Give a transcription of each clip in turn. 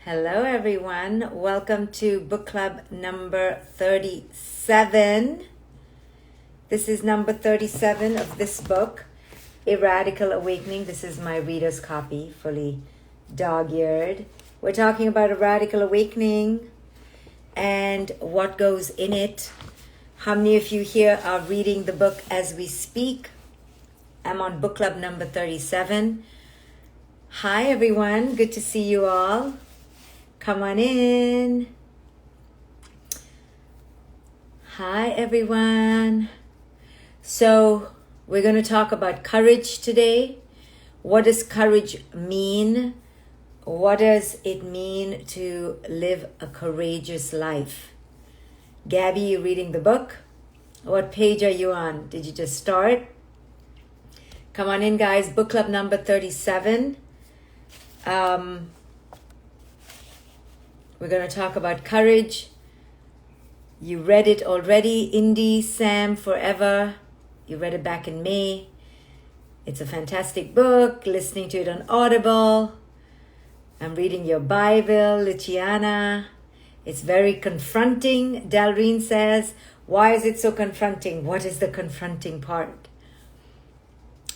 Hello, everyone. Welcome to book club number 37. This is number 37 of this book, A Radical Awakening. This is my reader's copy, fully dog-eared. We're talking about a radical awakening and what goes in it. How many of you here are reading the book as we speak? I'm on book club number 37. Hi, everyone. Good to see you all. Come on in. Hi, everyone. So we're going to talk about courage today. What does courage mean? What does it mean to live a courageous life? Gabby, you reading the book? What page are you on? Did you just start? Come on in, guys. Book club number 37. We're going to talk about courage. You read it already. Indy, Sam, Forever. You read it back in May. It's a fantastic book. Listening to it on Audible. I'm reading your Bible, Luciana. It's very confronting, Dalreen says. Why is it so confronting? What is the confronting part?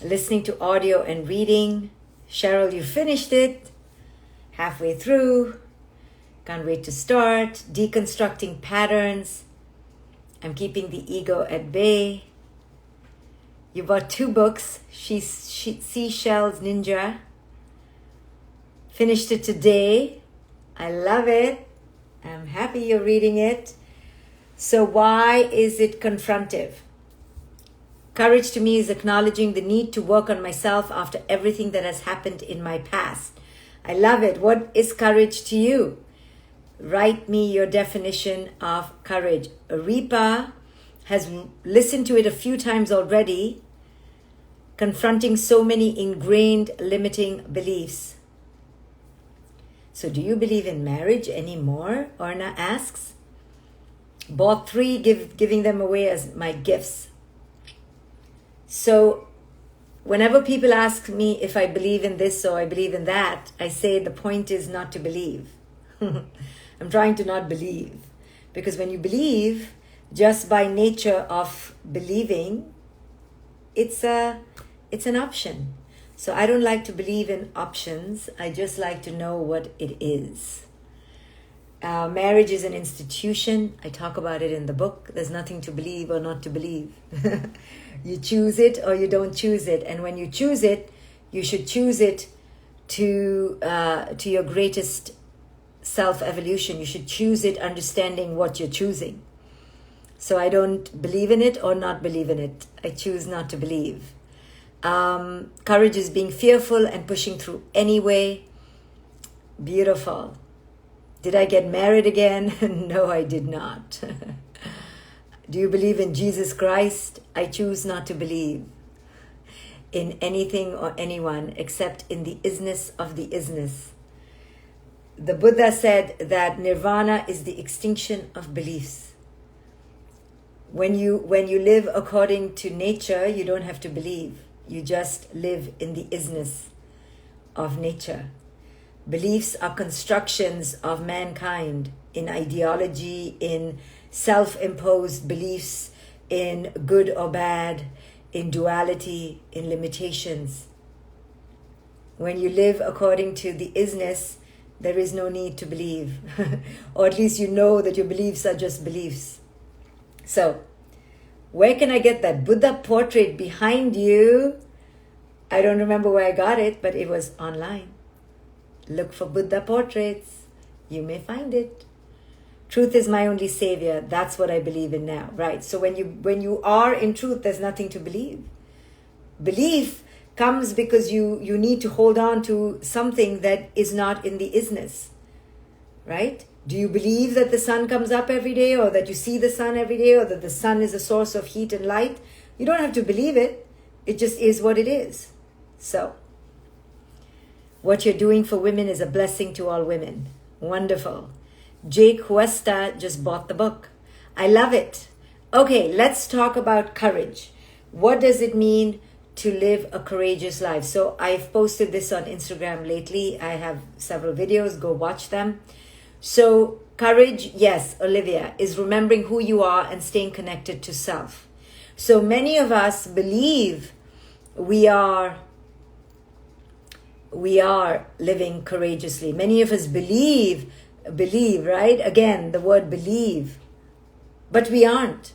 Listening to audio and reading. Cheryl, you finished it. Halfway through. Can't wait to start. Deconstructing patterns. I'm keeping the ego at bay. You bought 2 books. Seashells Ninja. Finished it today. I love it. I'm happy you're reading it. So why is it confrontive? Courage to me is acknowledging the need to work on myself after everything that has happened in my past. I love it. What is courage to you? Write me your definition of courage. Aripa has listened to it a few times already, confronting so many ingrained limiting beliefs. So do you believe in marriage anymore? Orna asks. Bought 3, giving them away as my gifts. So whenever people ask me if I believe in this or I believe in that, I say the point is not to believe. I'm trying to not believe. Because when you believe, just by nature of believing, it's an option. So I don't like to believe in options. I just like to know what it is. Marriage is an institution. I talk about it in the book. There's nothing to believe or not to believe. You choose it or you don't choose it. And when you choose it, you should choose it to your greatest self-evolution. You should choose it understanding what you're choosing. So I don't believe in it or not believe in it. I choose not to believe. Courage is being fearful and pushing through anyway. Beautiful. Did I get married again? No, I did not. Do you believe in Jesus Christ? I choose not to believe in anything or anyone except in the isness of the isness. The Buddha said that nirvana is the extinction of beliefs. When you live according to nature, you don't have to believe. You just live in the isness of nature. Beliefs are constructions of mankind in ideology, in self-imposed beliefs, in good or bad, in duality, in limitations. When you live according to the isness, there is no need to believe. Or at least you know that your beliefs are just beliefs. So, where can I get that Buddha portrait behind you? I don't remember where I got it, but it was online. Look for Buddha portraits. You may find it. Truth is my only savior. That's what I believe in now. Right. So when you are in truth, there's nothing to believe. Belief comes because you need to hold on to something that is not in the isness. Right? Do you believe that the sun comes up every day, or that you see the sun every day, or that the sun is a source of heat and light? You don't have to believe it. It just is what it is. So, what you're doing for women is a blessing to all women. Wonderful. Jake Cuesta just bought the book. I love it. Okay, let's talk about courage. What does it mean to live a courageous life. So I've posted this on Instagram lately. I have several videos, go watch them. So courage, yes, Olivia, is remembering who you are and staying connected to self. So many of us believe we are living courageously. Many of us believe, right? Again, the word believe. But we aren't.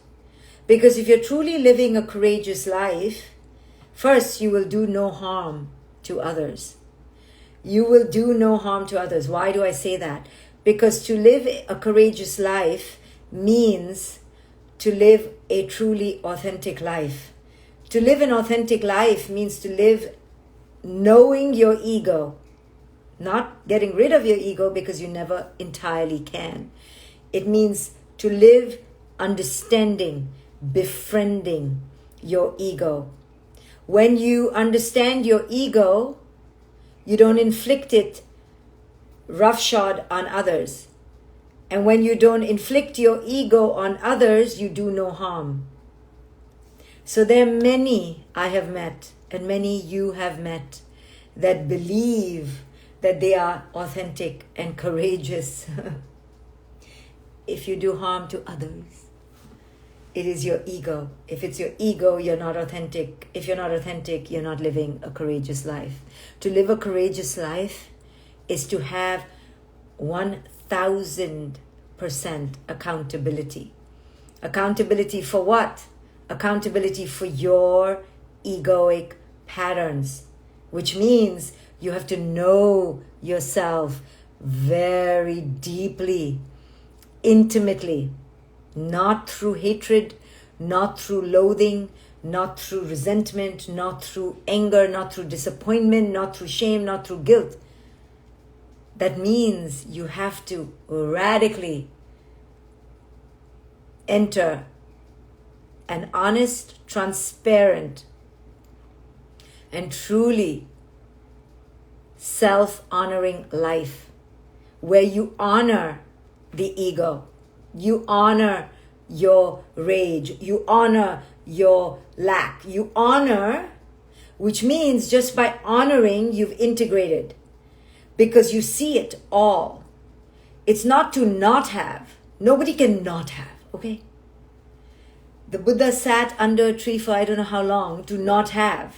Because if you're truly living a courageous life, first, you will do no harm to others. You will do no harm to others. Why do I say that? Because to live a courageous life means to live a truly authentic life. To live an authentic life means to live knowing your ego, not getting rid of your ego because you never entirely can. It means to live understanding, befriending your ego. When you understand your ego, you don't inflict it roughshod on others. And when you don't inflict your ego on others, you do no harm. So there are many I have met, and many you have met, that believe that they are authentic and courageous. If you do harm to others, it is your ego. If it's your ego, you're not authentic. If you're not authentic, you're not living a courageous life. To live a courageous life is to have 1000% accountability. Accountability for what? Accountability for your egoic patterns, which means you have to know yourself very deeply, intimately, not through hatred, not through loathing, not through resentment, not through anger, not through disappointment, not through shame, not through guilt. That means you have to radically enter an honest, transparent, and truly self-honoring life where you honor the ego, you honor your rage, you honor your lack, you honor, which means just by honoring, you've integrated because you see it all. It's not to not have. Nobody can not have, okay? The Buddha sat under a tree for I don't know how long to not have.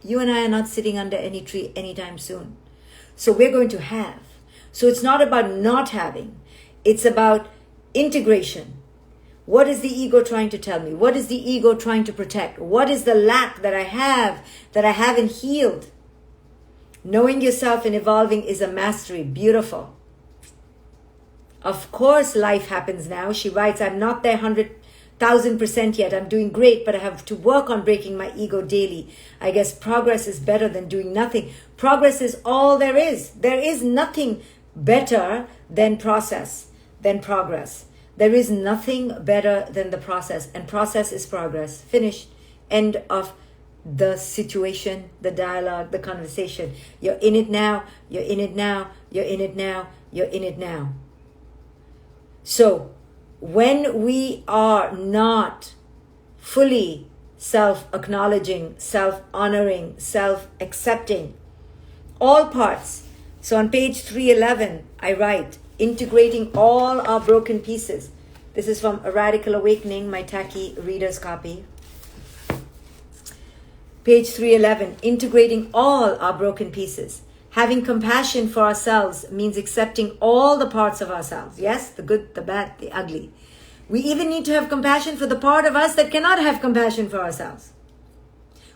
You and I are not sitting under any tree anytime soon. So we're going to have. So it's not about not having. It's about integration. What is the ego trying to tell me? What is the ego trying to protect? What is the lack that I haven't healed? Knowing yourself and evolving is a mastery. Beautiful. Of course life happens now. She writes, I'm not there 100,000% yet. I'm doing great, but I have to work on breaking my ego daily. I guess progress is better than doing nothing. Progress is all there is. There is nothing better than process, than progress. There is nothing better than the process, and process is progress. Finished. End of the situation, the dialogue, the conversation. You're in it now, you're in it now, you're in it now, you're in it now. So, when we are not fully self-acknowledging, self-honoring, self-accepting, all parts. So on page 311, I write, integrating all our broken pieces. This is from A Radical Awakening, my tacky reader's copy. Page 311, integrating all our broken pieces. Having compassion for ourselves means accepting all the parts of ourselves. Yes, the good, the bad, the ugly. We even need to have compassion for the part of us that cannot have compassion for ourselves.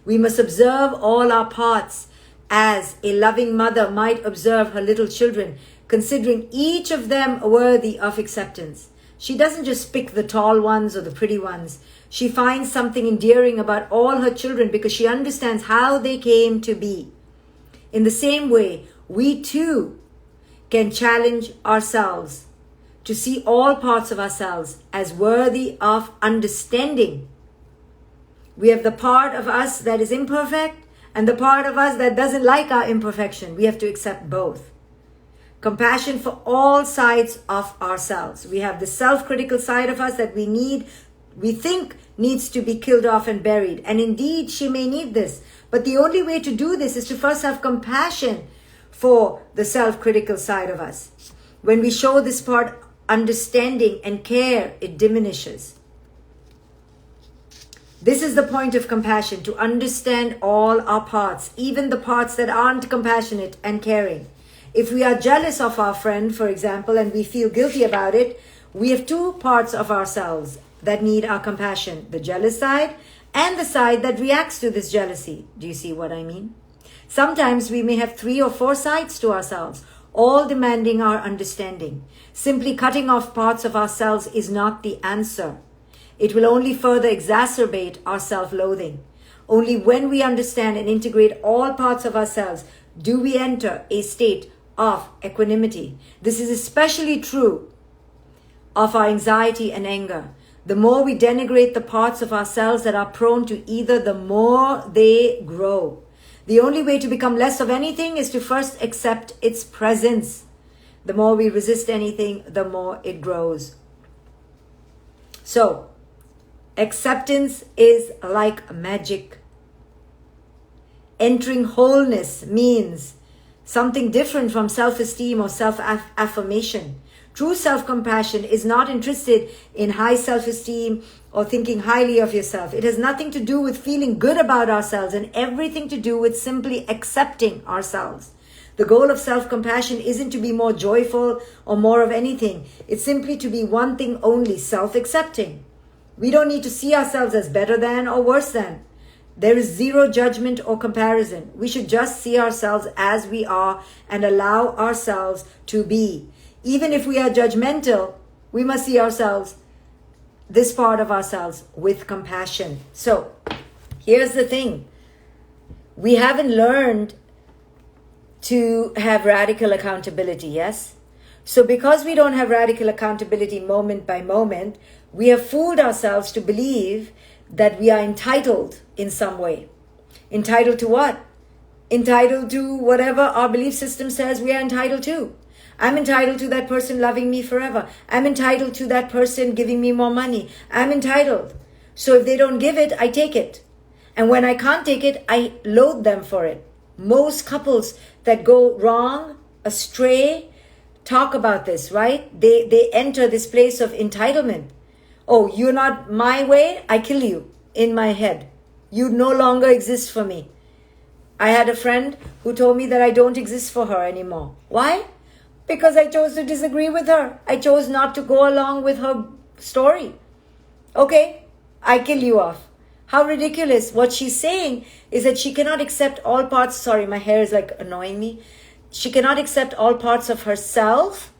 We must observe all our parts as a loving mother might observe her little children, considering each of them worthy of acceptance. She doesn't just pick the tall ones or the pretty ones. She finds something endearing about all her children because she understands how they came to be. In the same way, we too can challenge ourselves to see all parts of ourselves as worthy of understanding. We have the part of us that is imperfect and the part of us that doesn't like our imperfection. We have to accept both. Compassion for all sides of ourselves. We have the self-critical side of us that we need we think needs to be killed off and buried. And indeed, she may need this. But the only way to do this is to first have compassion for the self-critical side of us. When we show this part understanding and care, it diminishes. This is the point of compassion, to understand all our parts, even the parts that aren't compassionate and caring. If we are jealous of our friend, for example, and we feel guilty about it, we have two parts of ourselves that need our compassion, the jealous side and the side that reacts to this jealousy. Do you see what I mean? Sometimes we may have 3 or 4 sides to ourselves, all demanding our understanding. Simply cutting off parts of ourselves is not the answer. It will only further exacerbate our self-loathing. Only when we understand and integrate all parts of ourselves do we enter a state of equanimity. This is especially true of our anxiety and anger. The more we denigrate the parts of ourselves that are prone to either, the more they grow. The only way to become less of anything is to first accept its presence. The more we resist anything, the more it grows. So, acceptance is like magic. Entering wholeness means something different from self-esteem or self-affirmation. True self-compassion is not interested in high self-esteem or thinking highly of yourself. It has nothing to do with feeling good about ourselves and everything to do with simply accepting ourselves. The goal of self-compassion isn't to be more joyful or more of anything. It's simply to be one thing only, self-accepting. We don't need to see ourselves as better than or worse than. There is zero judgment or comparison. We should just see ourselves as we are and allow ourselves to be. Even if we are judgmental, we must see ourselves, this part of ourselves, with compassion. So, here's the thing. We haven't learned to have radical accountability, yes? So because we don't have radical accountability moment by moment, we have fooled ourselves to believe that we are entitled in some way. Entitled to what? Entitled to whatever our belief system says we are entitled to. I'm entitled to that person loving me forever. I'm entitled to that person giving me more money. I'm entitled. So if they don't give it, I take it. And when I can't take it, I loathe them for it. Most couples that go wrong, astray, talk about this, right? They enter this place of entitlement. Oh, you're not my way, I kill you in my head. You no longer exist for me. I had a friend who told me that I don't exist for her anymore. Why? Because I chose to disagree with her. I chose not to go along with her story. Okay, I kill you off. How ridiculous. What she's saying is that she cannot accept all parts. Sorry, my hair is like annoying me. She cannot accept all parts of herself.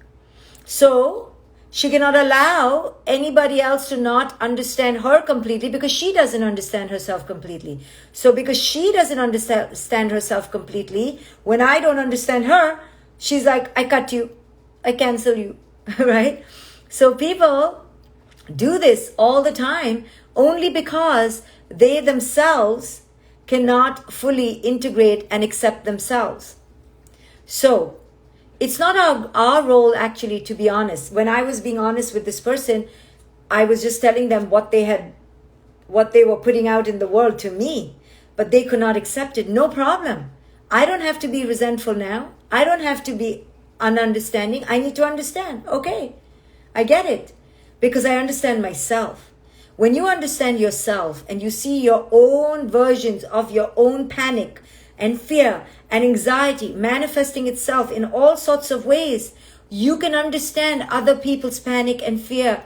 So she cannot allow anybody else to not understand her completely because she doesn't understand herself completely. So because she doesn't understand herself completely, when I don't understand her, she's like, I cut you, I cancel you, right? So people do this all the time only because they themselves cannot fully integrate and accept themselves. So it's not our role actually to be honest. When I was being honest with this person, I was just telling them what they were putting out in the world to me, but they could not accept it. No problem. I don't have to be resentful now. I don't have to be ununderstanding. I need to understand. Okay, I get it because I understand myself. When you understand yourself and you see your own versions of your own panic and fear and anxiety manifesting itself in all sorts of ways, you can understand other people's panic and fear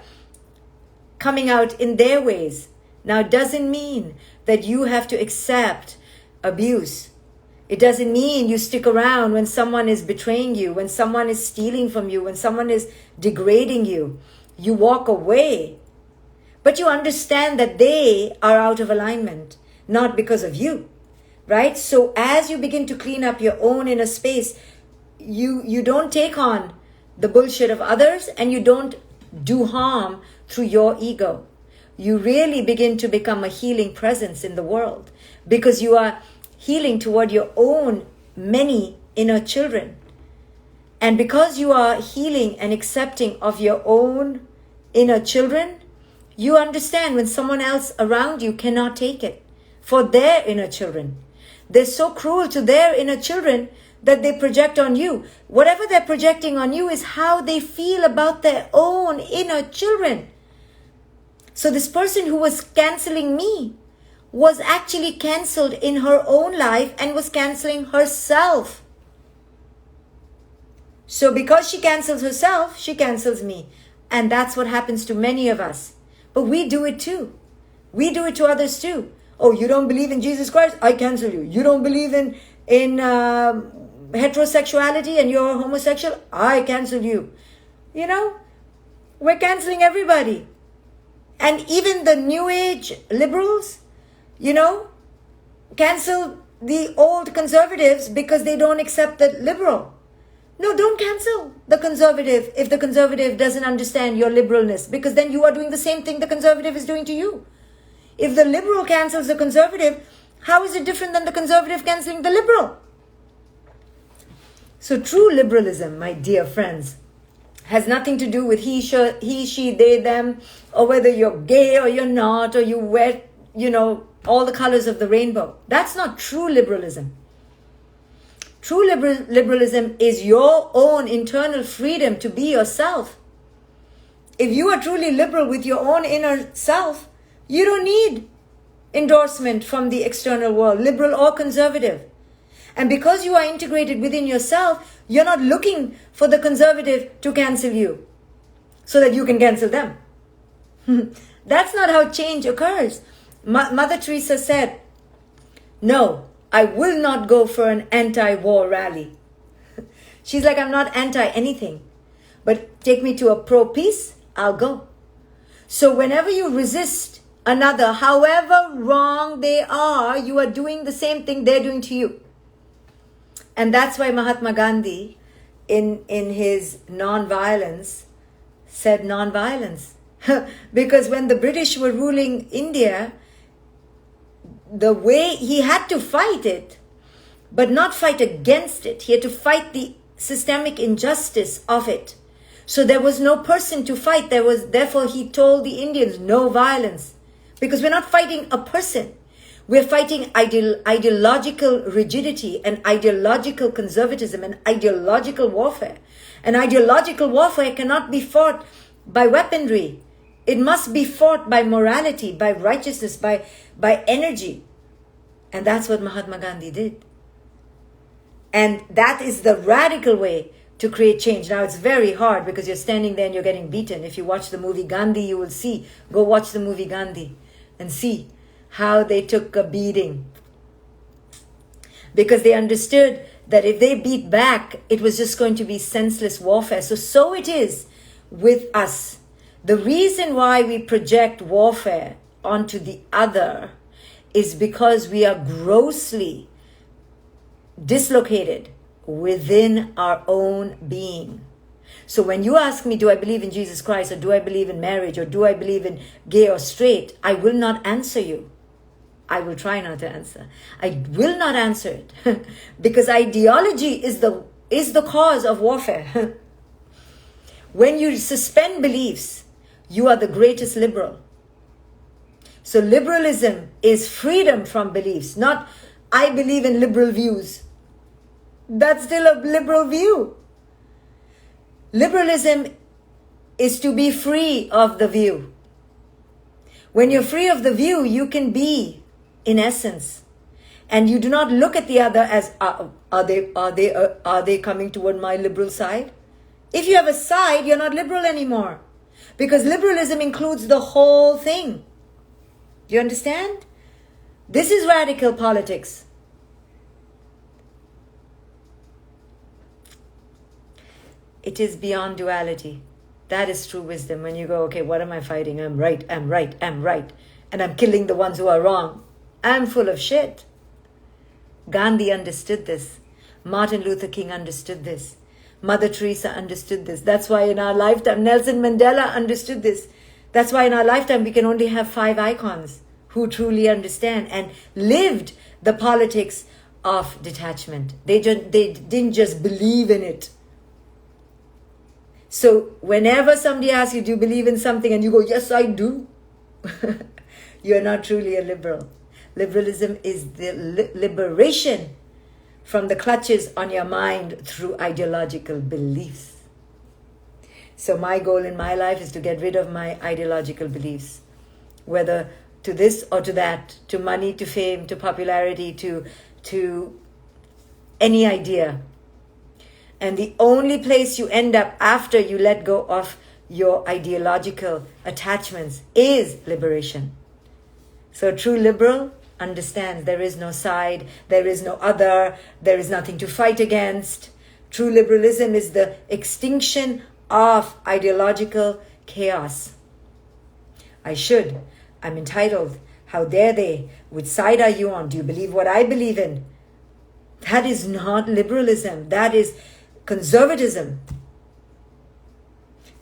coming out in their ways. Now, it doesn't mean that you have to accept abuse. It doesn't mean you stick around when someone is betraying you, when someone is stealing from you, when someone is degrading you. You walk away. But you understand that they are out of alignment, not because of you, right? So as you begin to clean up your own inner space, you don't take on the bullshit of others and you don't do harm through your ego. You really begin to become a healing presence in the world because you are healing toward your own many inner children. And because you are healing and accepting of your own inner children, you understand when someone else around you cannot take it for their inner children. They're so cruel to their inner children that they project on you. Whatever they're projecting on you is how they feel about their own inner children. So this person who was canceling me was actually cancelled in her own life and was cancelling herself. So because she cancels herself, she cancels me. And that's what happens to many of us. But we do it too. We do it to others too. Oh, you don't believe in Jesus Christ? I cancel you. You don't believe in heterosexuality and you're homosexual? I cancel you. You know, we're canceling everybody. And even the New Age liberals, you know, cancel the old conservatives because they don't accept the liberal. No, don't cancel the conservative if the conservative doesn't understand your liberalness, because then you are doing the same thing the conservative is doing to you. If the liberal cancels the conservative, how is it different than the conservative canceling the liberal? So true liberalism, my dear friends, has nothing to do with he, she, they, them, or whether you're gay or you're not, or you wear, you know, all the colors of the rainbow. That's not true liberalism. True liberalism is your own internal freedom to be yourself. If you are truly liberal with your own inner self, you don't need endorsement from the external world, liberal or conservative. And because you are integrated within yourself, you're not looking for the conservative to cancel you so that you can cancel them. That's not how change occurs. Mother Teresa said, no, I will not go for an anti-war rally. She's like, I'm not anti-anything, but take me to a pro-peace, I'll go. So whenever you resist another, however wrong they are, you are doing the same thing they're doing to you. And that's why Mahatma Gandhi, in his non-violence, said non-violence. Because when the British were ruling India, the way he had to fight it, but not fight against it. He had to fight the systemic injustice of it. So there was no person to fight. Therefore he told the Indians, no violence. Because we're not fighting a person. We're fighting ideological rigidity and ideological conservatism and ideological warfare. And ideological warfare cannot be fought by weaponry. It must be fought by morality, by righteousness, by energy. And that's what Mahatma Gandhi did. And that is the radical way to create change. Now it's very hard because you're standing there and you're getting beaten. If you watch the movie Gandhi, you will see. Go watch the movie Gandhi and see how they took a beating. Because they understood that if they beat back, it was just going to be senseless warfare. So it is with us. The reason why we project warfare onto the other is because we are grossly dislocated within our own being. So when you ask me, do I believe in Jesus Christ, or do I believe in marriage, or do I believe in gay or straight, I will not answer you. I will try not to answer. I will not answer it because ideology is the cause of warfare. When you suspend beliefs, you are the greatest liberal. So liberalism is freedom from beliefs, not I believe in liberal views. That's still a liberal view. Liberalism is to be free of the view. When you're free of the view, you can be in essence, and you do not look at the other as are they coming toward my liberal side? If you have a side, you're not liberal anymore, because liberalism includes the whole thing. Do you understand? This is radical politics. It is beyond duality. That is true wisdom. When you go, okay, what am I fighting? I'm right, I'm right, I'm right. And I'm killing the ones who are wrong. I'm full of shit. Gandhi understood this. Martin Luther King understood this. Mother Teresa understood this. That's why in our lifetime, Nelson Mandela understood this. That's why in our lifetime, we can only have 5 icons who truly understand and lived the politics of detachment. They didn't just believe in it. So whenever somebody asks you, do you believe in something? And you go, yes, I do. You're not truly a liberal. Liberalism is the liberation from the clutches on your mind through ideological beliefs. So my goal in my life is to get rid of my ideological beliefs, whether to this or to that, to money, to fame, to popularity, to any idea. And the only place you end up after you let go of your ideological attachments is liberation. So a true liberal understands there is no side, there is no other, there is nothing to fight against. True liberalism is the extinction of ideological chaos. I'm entitled, how dare they, which side are you on, do you believe what I believe in? That is not liberalism, that is conservatism.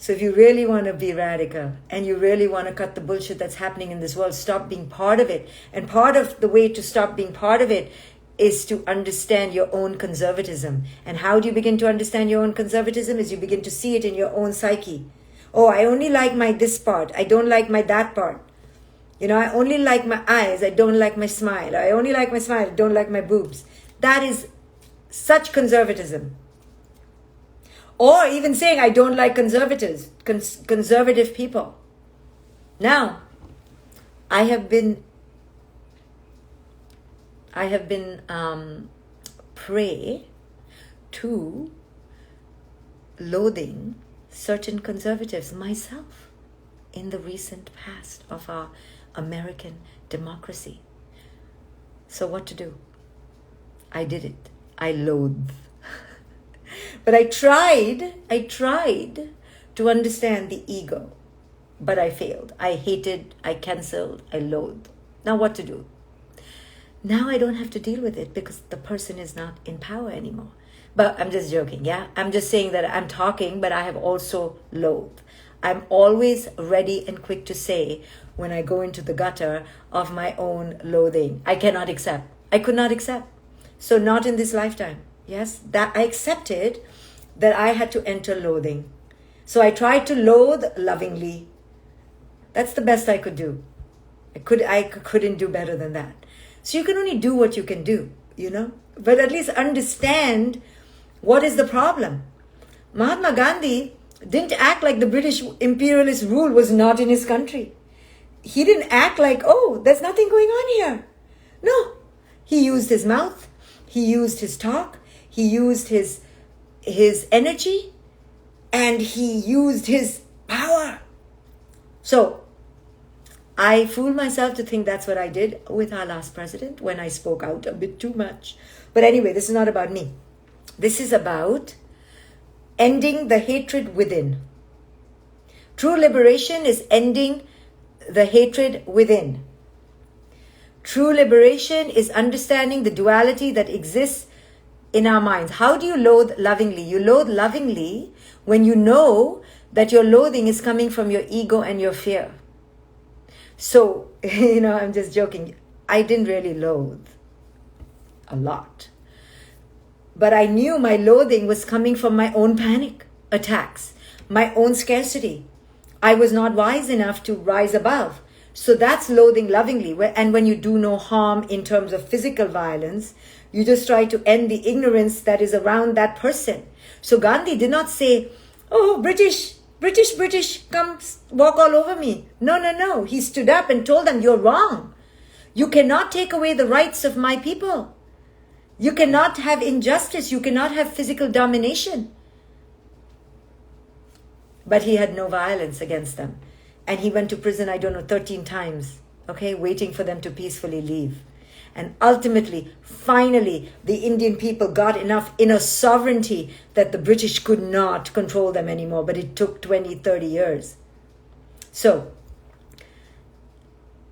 So if you really want to be radical and you really want to cut the bullshit that's happening in this world, stop being part of it. And part of the way to stop being part of it is to understand your own conservatism. And how do you begin to understand your own conservatism? Is you begin to see it in your own psyche. Oh, I only like my this part. I don't like my that part. I only like my eyes. I don't like my smile. I only like my smile. I don't like my boobs. That is such conservatism. Or even saying, I don't like conservative people. Now, I have been prey to loathing certain conservatives myself in the recent past of our American democracy. So what to do? I did it. I loathe. But I tried to understand the ego, but I failed. I hated, I cancelled, I loathed. Now what to do? Now I don't have to deal with it because the person is not in power anymore. But I'm just joking, yeah? I'm just saying that I'm talking, but I have also loathed. I'm always ready and quick to say when I go into the gutter of my own loathing. I cannot accept. I could not accept. So not in this lifetime. Yes, that I accepted that I had to enter loathing. So I tried to loathe lovingly. That's the best I could do. I couldn't do better than that. So you can only do what you can do, but at least understand what is the problem. Mahatma Gandhi didn't act like the British imperialist rule was not in his country. He didn't act like, oh, there's nothing going on here. No, he used his mouth. He used his talk. He used his energy. And he used his power. So I fooled myself to think that's what I did with our last president when I spoke out a bit too much. But anyway, this is not about me. This is about ending the hatred within. True liberation is ending the hatred within. True liberation is understanding the duality that exists in our minds. How do you loathe lovingly? You loathe lovingly when you know that your loathing is coming from your ego and your fear. So, I'm just joking. I didn't really loathe a lot. But I knew my loathing was coming from my own panic attacks, my own scarcity. I was not wise enough to rise above. So that's loathing lovingly. And when you do no harm in terms of physical violence, you just try to end the ignorance that is around that person. So Gandhi did not say, oh, British, come walk all over me. No. He stood up and told them, you're wrong. You cannot take away the rights of my people. You cannot have injustice. You cannot have physical domination. But he had no violence against them. And he went to prison, 13 times, waiting for them to peacefully leave. And ultimately, finally, the Indian people got enough inner sovereignty that the British could not control them anymore. But it took 20, 30 years. So,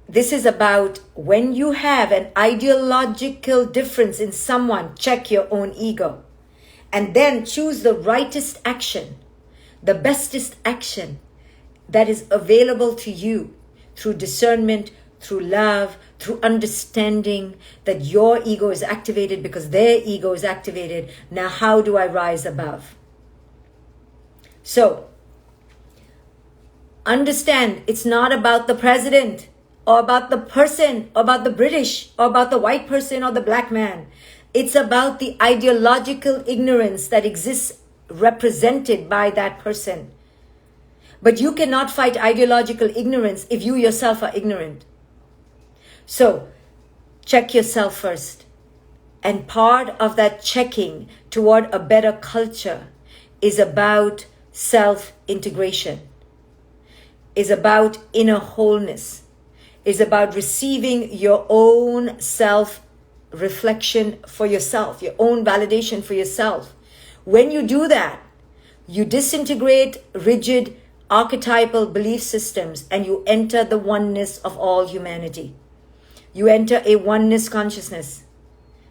this is about when you have an ideological difference in someone, check your own ego. And then choose the rightest action, the bestest action that is available to you through discernment, through love, through understanding that your ego is activated because their ego is activated. Now, how do I rise above? So, Understand, it's not about the president or about the person or about the British or about the white person or the black man. It's about the ideological ignorance that exists represented by that person. But you cannot fight ideological ignorance if you yourself are ignorant. So, check yourself first. And part of that checking toward a better culture is about self-integration, is about inner wholeness, is about receiving your own self-reflection for yourself, your own validation for yourself. When you do that, you disintegrate rigid archetypal belief systems and you enter the oneness of all humanity. You enter a oneness consciousness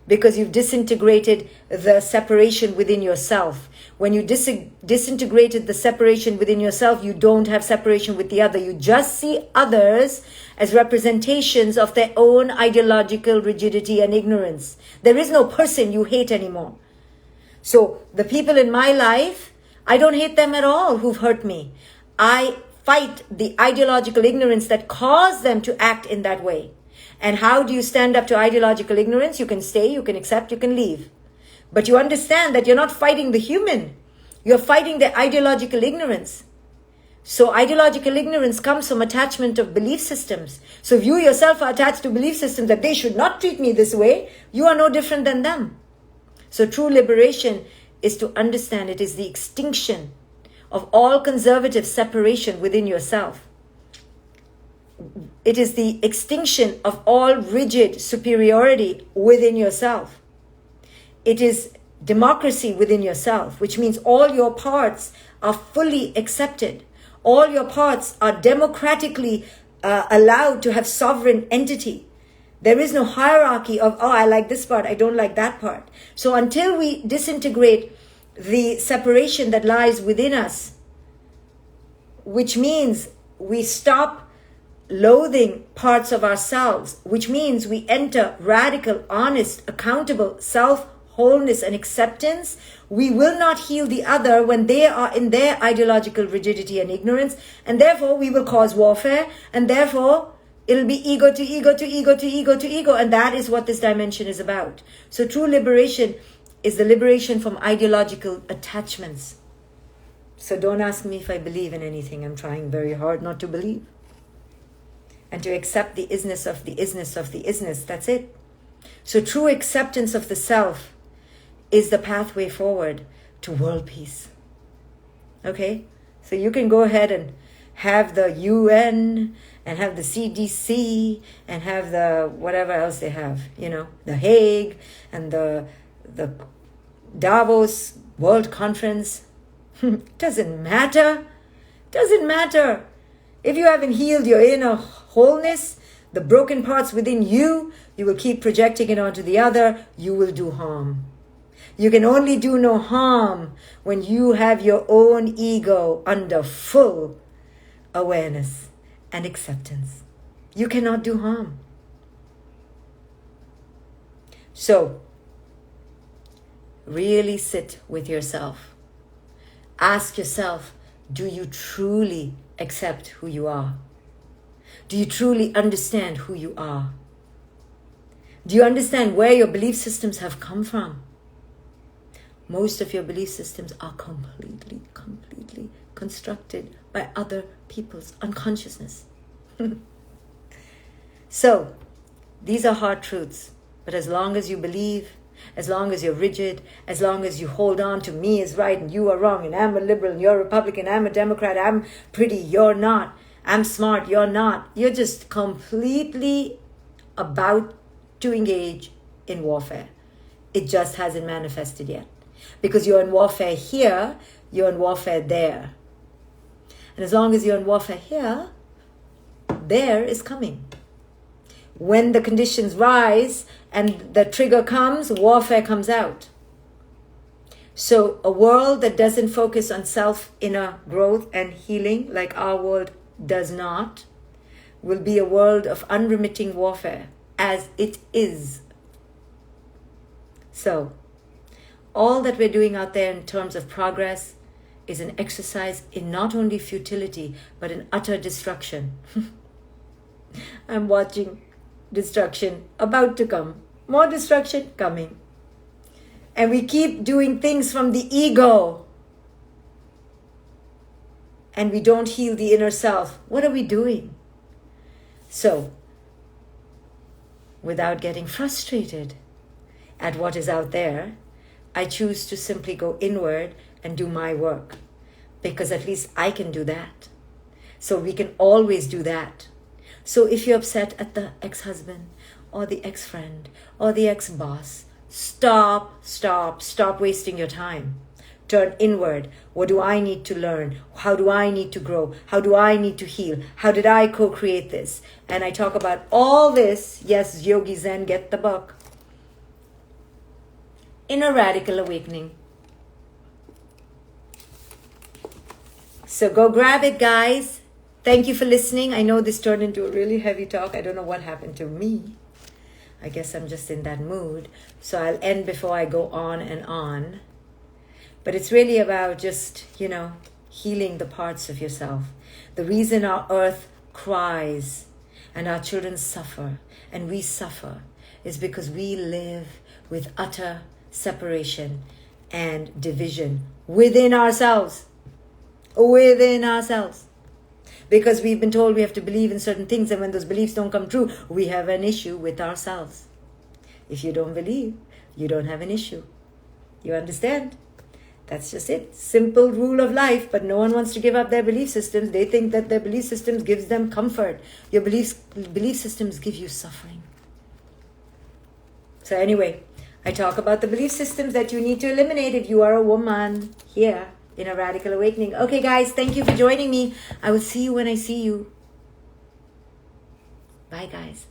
because you've disintegrated the separation within yourself. When you disintegrated the separation within yourself, you don't have separation with the other. You just see others as representations of their own ideological rigidity and ignorance. There is no person you hate anymore. So the people in my life, I don't hate them at all who've hurt me. I fight the ideological ignorance that caused them to act in that way. And how do you stand up to ideological ignorance? You can stay, you can accept, you can leave. But you understand that you're not fighting the human. You're fighting the ideological ignorance. So ideological ignorance comes from attachment of belief systems. So if you yourself are attached to belief systems that they should not treat me this way, you are no different than them. So true liberation is to understand it is the extinction of all conservative separation within yourself. It is the extinction of all rigid superiority within yourself. It is democracy within yourself, which means all your parts are fully accepted. All your parts are democratically allowed to have sovereign entity. There is no hierarchy of, oh, I like this part, I don't like that part. So until we disintegrate the separation that lies within us, which means we stop loathing parts of ourselves, which means we enter radical, honest, accountable self-wholeness and acceptance, we will not heal the other when they are in their ideological rigidity and ignorance, and therefore we will cause warfare, and therefore it'll be ego to ego to ego to ego to ego, and that is what this dimension is about. So true liberation is the liberation from ideological attachments. So don't ask me if I believe in anything. I'm trying very hard not to believe. And to accept the isness of the isness of the isness. That's it. So true acceptance of the self is the pathway forward to world peace. Okay? So you can go ahead and have the UN and have the CDC and have the whatever else they have, the Hague and the Davos World Conference. Doesn't matter. Doesn't matter. If you haven't healed your inner wholeness, the broken parts within you, you will keep projecting it onto the other. You will do harm. You can only do no harm when you have your own ego under full awareness and acceptance. You cannot do harm. So, really sit with yourself. Ask yourself, do you truly accept who you are? Do you truly understand who you are? Do you understand where your belief systems have come from? Most of your belief systems are completely constructed by other people's unconsciousness. So, these are hard truths. But as long as you believe, as long as you're rigid, as long as you hold on to me is right and you are wrong, and I'm a liberal and you're a Republican, I'm a Democrat, I'm pretty, you're not, I'm smart, you're not, you're just completely about to engage in warfare. It just hasn't manifested yet. Because you're in warfare here, you're in warfare there. And as long as you're in warfare here, there is coming. When the conditions rise and the trigger comes, warfare comes out. So a world that doesn't focus on self-inner growth and healing, like our world does not, will be a world of unremitting warfare, as it is. So, all that we're doing out there in terms of progress is an exercise in not only futility, but in utter destruction. I'm watching destruction about to come. More destruction coming. And we keep doing things from the ego. And we don't heal the inner self. What are we doing? So, without getting frustrated at what is out there, I choose to simply go inward and do my work. Because at least I can do that. So we can always do that. So if you're upset at the ex-husband or the ex-friend or the ex-boss, stop wasting your time. Turn inward. What do I need to learn? How do I need to grow? How do I need to heal? How did I co-create this? And I talk about all this. Yes, Yogi Zen, get the book. In a Radical Awakening. So go grab it, guys. Thank you for listening. I know this turned into a really heavy talk. I don't know what happened to me. I guess I'm just in that mood. So I'll end before I go on and on. But it's really about just, healing the parts of yourself. The reason our earth cries and our children suffer and we suffer is because we live with utter separation and division within ourselves. Within ourselves. Because we've been told we have to believe in certain things, and when those beliefs don't come true, we have an issue with ourselves. If you don't believe, you don't have an issue. You understand? That's just it. Simple rule of life, but no one wants to give up their belief systems. They think that their belief systems gives them comfort. Your belief systems give you suffering. So anyway, I talk about the belief systems that you need to eliminate if you are a woman here in a Radical Awakening. Okay, guys, thank you for joining me. I will see you when I see you. Bye, guys.